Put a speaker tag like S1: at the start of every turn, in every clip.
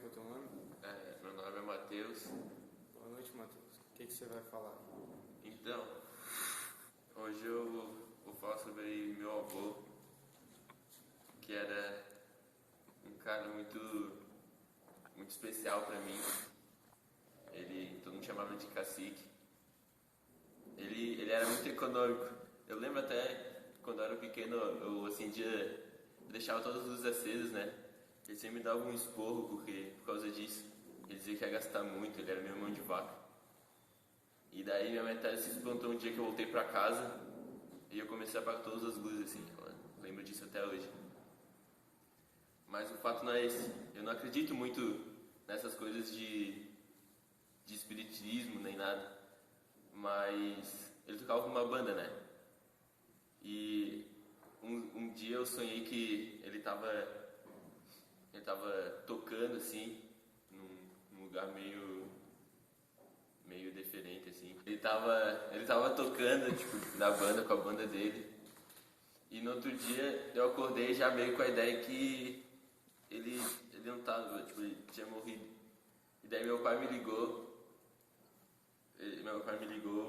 S1: qual é o teu nome?
S2: Meu nome é Matheus.
S1: Boa noite, Matheus. O que você vai falar?
S2: Então, hoje eu vou falar sobre meu avô, que era um cara muito especial pra mim. Todo mundo chamava de cacique. Ele era muito econômico. Eu lembro até quando eu era pequeno, eu deixava todas as luzes acesas, né? Ele sempre me dava um esporro por causa disso. Ele dizia que ia gastar muito, ele era meu mão de vaca. E daí minha mãe até se espantou um dia que eu voltei pra casa e eu comecei a apagar todas as luzes assim. Eu lembro disso até hoje. Mas o fato não é esse. Eu não acredito muito nessas coisas de espiritismo nem nada. Mas ele tocava com uma banda, né? E um dia eu sonhei que ele tava tocando assim, num lugar meio diferente assim. Ele tava tocando, tipo, na banda, com a banda dele. E no outro dia eu acordei já meio com a ideia que ele não tava, tipo, ele tinha morrido. E daí meu pai me ligou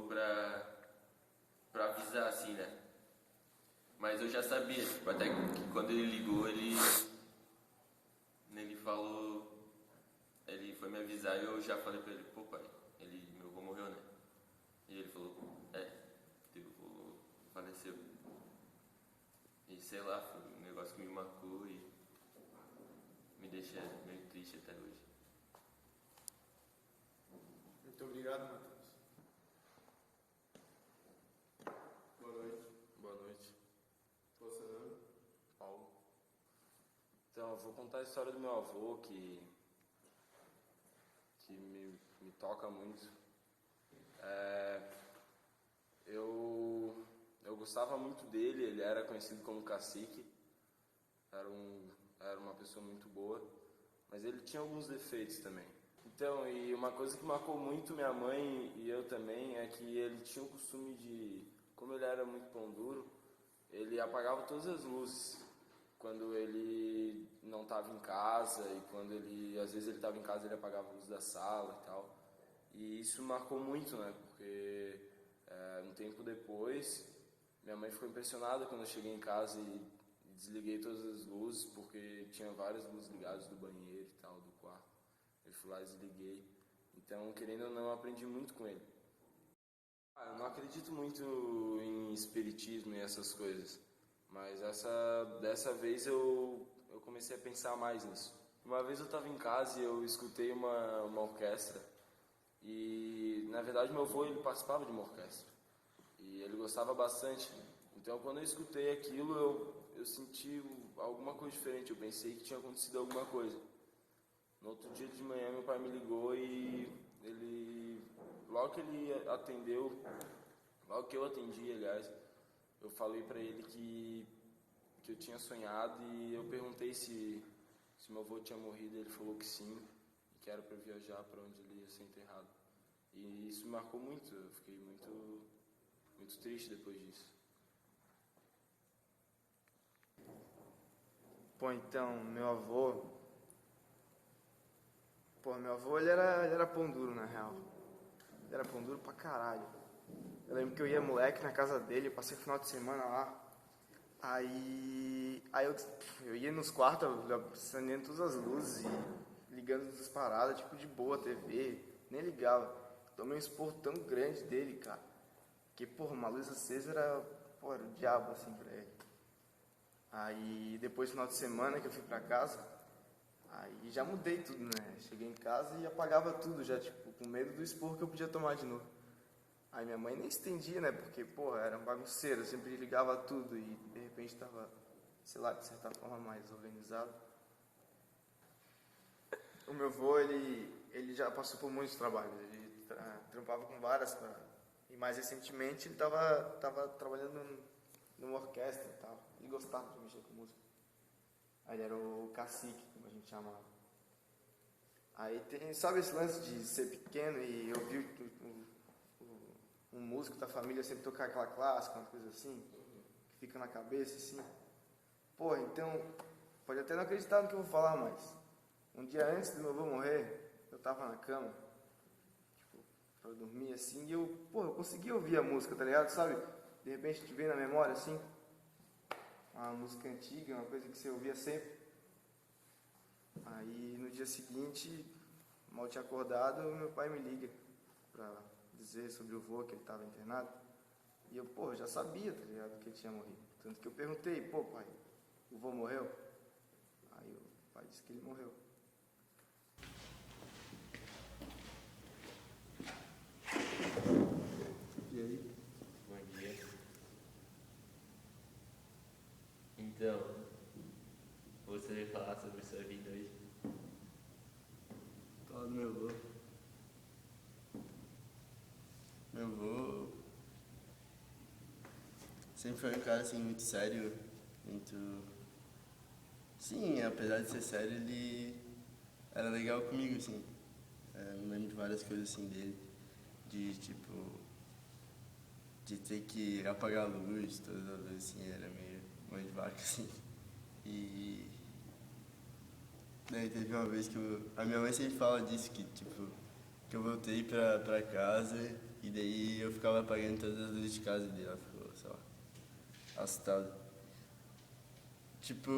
S2: pra avisar assim, né? Mas eu já sabia, tipo, até que quando ele ligou, ele falou, ele foi me avisar e eu já falei pra ele, pô pai, meu avô morreu, né? E ele falou, teu avô faleceu. E sei lá, foi um negócio que me marcou e me deixa meio triste até hoje.
S1: Muito obrigado, Matheus. Boa noite.
S3: Boa noite,
S1: Qual é o seu nome?
S3: Paulo. Então, eu vou contar a história do meu avô que me toca muito. Eu gostava muito dele, ele era conhecido como cacique, era uma pessoa muito boa, mas ele tinha alguns defeitos também. Então, e uma coisa que marcou muito minha mãe e eu também é que ele tinha o costume de, como ele era muito pão duro, ele apagava todas as luzes quando ele não estava em casa e às vezes ele estava em casa ele apagava a luz da sala e tal. E isso marcou muito, né? Porque um tempo depois minha mãe ficou impressionada quando eu cheguei em casa e desliguei todas as luzes porque tinha várias luzes ligadas do banheiro e tal, do quarto. Eu fui lá e desliguei. Então, querendo ou não, eu aprendi muito com ele. Eu não acredito muito em espiritismo e essas coisas, mas dessa vez eu comecei a pensar mais nisso. Uma vez eu estava em casa e eu escutei uma orquestra e, na verdade, meu avô ele participava de uma orquestra e ele gostava bastante. Então, quando eu escutei aquilo, eu senti alguma coisa diferente, eu pensei que tinha acontecido alguma coisa. No outro dia de manhã meu pai me ligou e logo que ele atendeu, logo que eu atendi, aliás, eu falei pra ele que eu tinha sonhado e eu perguntei se meu avô tinha morrido, ele falou que sim, e que era pra eu viajar pra onde ele ia ser enterrado. E isso me marcou muito, eu fiquei muito triste depois disso.
S1: Pô, então, meu avô ele era pão duro, na real. Ele era pão duro pra caralho. Eu lembro que eu ia moleque na casa dele, eu passei o final de semana lá. Aí eu ia nos quartos, acendendo todas as luzes e ligando as paradas, tipo, de boa, TV, nem ligava. Tomei um esporro tão grande dele, cara, que, porra, uma luz acesa era o diabo, assim, pra ele. Aí, depois do final de semana que eu fui pra casa, aí já mudei tudo, né? Cheguei em casa e apagava tudo já, tipo, com medo do esporro que eu podia tomar de novo. Aí minha mãe nem estendia, né? Porque, porra, era um bagunceiro, eu sempre ligava tudo e de repente tava, sei lá, de certa forma mais organizado. O meu avô, ele já passou por muitos trabalhos, ele trampava com várias paradas. E mais recentemente ele tava trabalhando numa orquestra e tal. Ele gostava de mexer com música. Aí ele era o cacique, como a gente chamava. Aí tem, sabe esse lance de ser pequeno e ouvir um músico da família sempre tocar aquela clássica, uma coisa assim, que fica na cabeça, assim. Pô, então, pode até não acreditar no que eu vou falar, mas Um dia antes do meu avô morrer, eu tava na cama, tipo, pra dormir assim, e eu conseguia ouvir a música, tá ligado? Sabe? De repente te vem na memória assim, uma música antiga, uma coisa que você ouvia sempre. Aí no dia seguinte, mal tinha acordado, meu pai me liga pra dizer sobre o vô, que ele tava internado. E eu já sabia, tá ligado, que ele tinha morrido. Tanto que eu perguntei, pai, o vô morreu? Aí o pai disse que ele morreu. E aí?
S2: Bom dia. Então, você veio falar sobre sua vida hoje?
S3: Fala do meu avô. Meu avô sempre foi um cara assim muito sério, muito. Sim, apesar de ser sério, ele era legal comigo, assim. Me lembro de várias coisas assim dele, de tipo, de ter que apagar a luz todas as vezes, assim, era meio mãe de vaca, assim. E daí teve uma vez que a minha mãe sempre fala disso, que tipo, que eu voltei pra casa e daí eu ficava apagando todas as luzes de casa e ela ficou, sei lá, assustada. Tipo,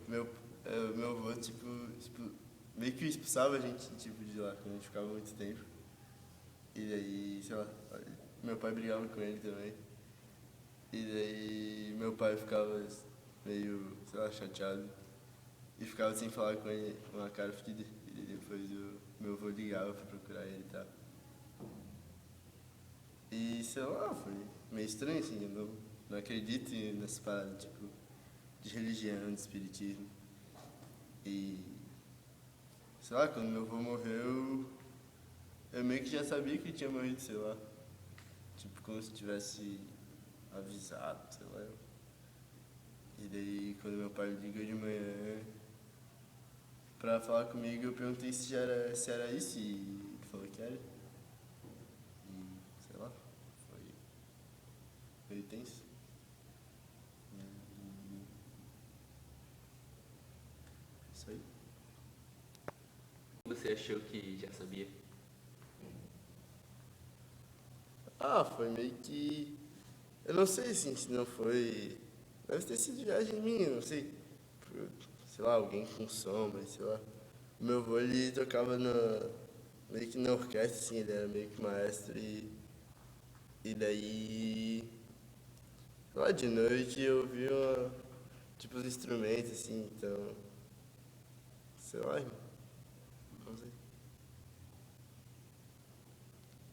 S3: meu avô, tipo, meio que expulsava a gente, tipo, de lá quando a gente ficava muito tempo. E daí, sei lá, meu pai brigava com ele também. E daí meu pai ficava meio, sei lá, chateado. E ficava sem falar com ele, uma cara fedida. E depois meu avô ligava pra procurar ele e tal. E sei lá, foi meio estranho assim, eu não acredito nessa parada, tipo, de religião, de espiritismo. E sei lá, quando meu avô morreu, eu meio que já sabia que ele tinha morrido, sei lá. Tipo, como se tivesse avisado, sei lá. E daí quando meu pai ligou de manhã pra falar comigo, eu perguntei se era isso e ele falou que era. E sei lá, foi meio tenso. E isso aí.
S2: Você achou que já sabia?
S3: Ah, foi meio que. Eu não sei assim, se não foi. Deve ter sido viagem minha, não sei. Sei lá, alguém com sombra, sei lá. O meu avô, ele tocava meio que na orquestra, assim, ele era meio que maestro e daí. Lá de noite eu vi tipo os instrumentos, assim, então. Sei lá, irmão.